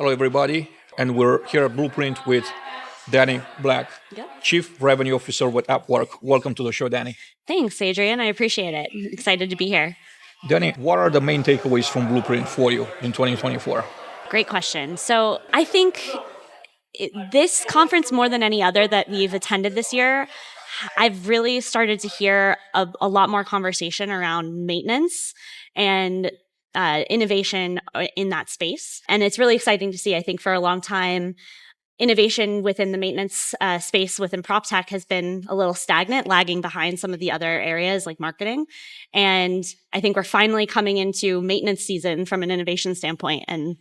Hello, everybody. And we're here at Blueprint with Dani Black, Yep. Chief Revenue Officer with AppWork. Welcome to the show, Dani. Thanks, Adrian. I appreciate it. I'm excited to be here. Dani, what are the main takeaways from Blueprint for you in 2024? Great question. So I think this conference, more than any other that we've attended this year, I've really started to hear a lot more conversation around maintenance and innovation in that space. And it's really exciting to see. I think for a long time, innovation within the maintenance space within prop tech has been a little stagnant, lagging behind some of the other areas like marketing. And I think we're finally coming into maintenance season from an innovation standpoint, and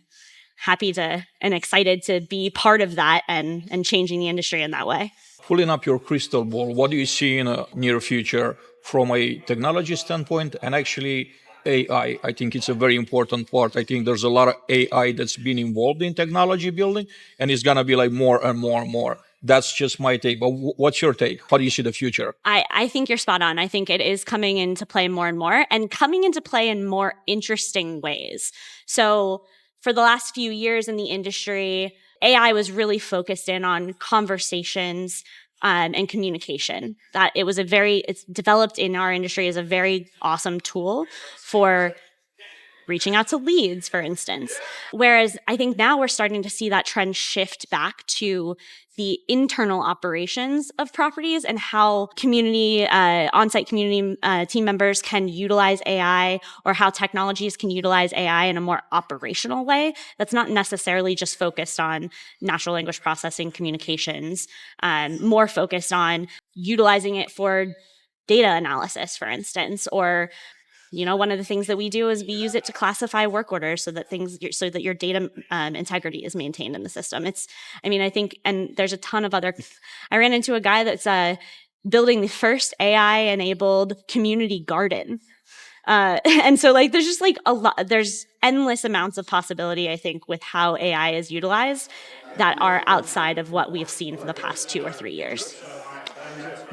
happy to and excited to be part of that and changing the industry in that way. Pulling up your crystal ball, what do you see in a near future from a technology standpoint and actually AI? I think it's a very important part. I think there's a lot of AI that's been involved in technology building, and it's going to be like more and more and more. That's just my take. But what's your take? How do you see the future? I think you're spot on. I think it is coming into play more and more, and coming into play in more interesting ways. So for the last few years in the industry, AI was really focused in on conversations and communication. That it's developed in our industry as a very awesome tool for reaching out to leads, for instance. Whereas I think now we're starting to see that trend shift back to the internal operations of properties and how on-site community team members can utilize AI, or how technologies can utilize AI in a more operational way that's not necessarily just focused on natural language processing communications, more focused on utilizing it for data analysis, for instance, or one of the things that we do is we use it to classify work orders so that your data integrity is maintained in the system. I think, and there's a ton of other. I ran into a guy that's building the first AI-enabled community garden, and so there's just a lot. There's endless amounts of possibility, I think, with how AI is utilized that are outside of what we've seen for the past 2 or 3 years.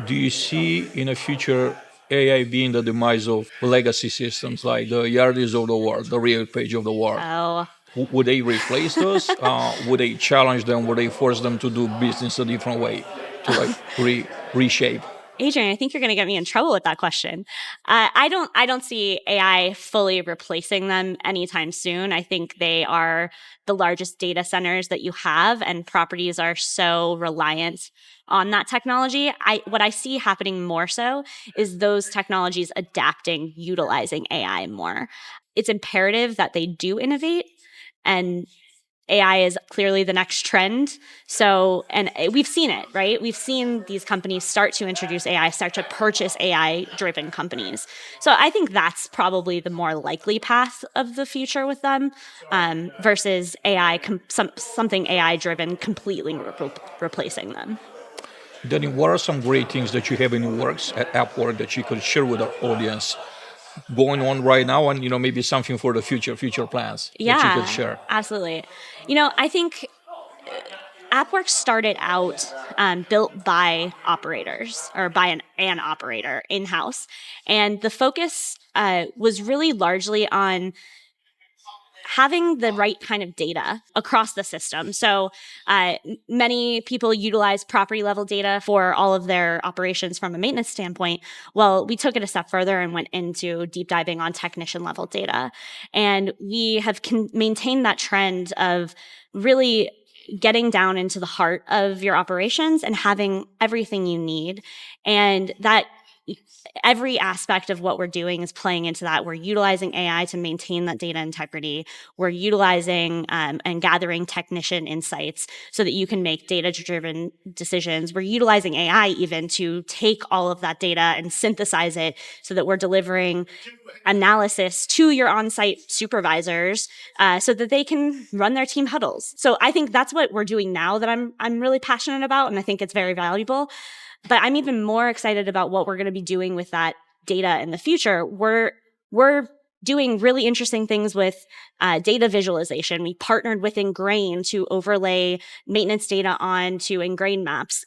Do you see in the future AI being the demise of legacy systems like the Yardis of the world, the RealPage of the world? Oh. Would they replace those? Would they challenge them? Would they force them to do business a different way, to reshape? Adrian, I think you're going to get me in trouble with that question. I don't see AI fully replacing them anytime soon. I think they are the largest data centers that you have, and properties are so reliant on that technology. What I see happening more so is those technologies adapting, utilizing AI more. It's imperative that they do innovate, and AI is clearly the next trend. So, and we've seen it, right? We've seen these companies start to introduce AI, start to purchase AI-driven companies. So I think that's probably the more likely path of the future with them, versus something AI-driven completely replacing them. Dani, what are some great things that you have in your works at AppWork that you could share with our audience going on right now, and maybe something for the future plans that you could share? Absolutely. I think AppWork started out built by operators, or by an operator in-house, and the focus was really largely on having the right kind of data across the system. So many people utilize property level data for all of their operations from a maintenance standpoint. Well, we took it a step further and went into deep diving on technician level data. And we have maintained that trend of really getting down into the heart of your operations and having everything you need. And that every aspect of what we're doing is playing into that. We're utilizing AI to maintain that data integrity. We're utilizing and gathering technician insights so that you can make data-driven decisions. We're utilizing AI even to take all of that data and synthesize it so that we're delivering analysis to your on-site supervisors so that they can run their team huddles. So I think that's what we're doing now that I'm really passionate about, and I think it's very valuable. But I'm even more excited about what we're going to be doing with that data in the future. We're doing really interesting things with data visualization. We partnered with Ingrain to overlay maintenance data onto Ingrain maps.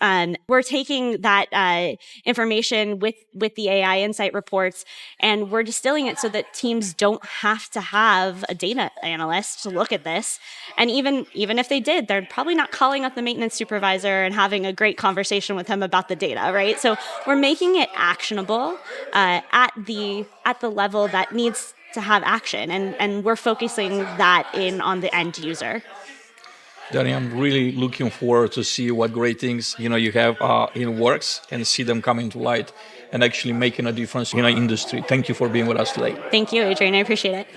We're taking that information with the AI insight reports, and we're distilling it so that teams don't have to have a data analyst to look at this. And even if they did, they're probably not calling up the maintenance supervisor and having a great conversation with him about the data, right? So we're making it actionable at the level that needs to have action, and we're focusing that in on the end user. Danny, I'm really looking forward to see what great things you have in works and see them coming to light and actually making a difference in our industry. Thank you for being with us today. Thank you, Adrian. I appreciate it.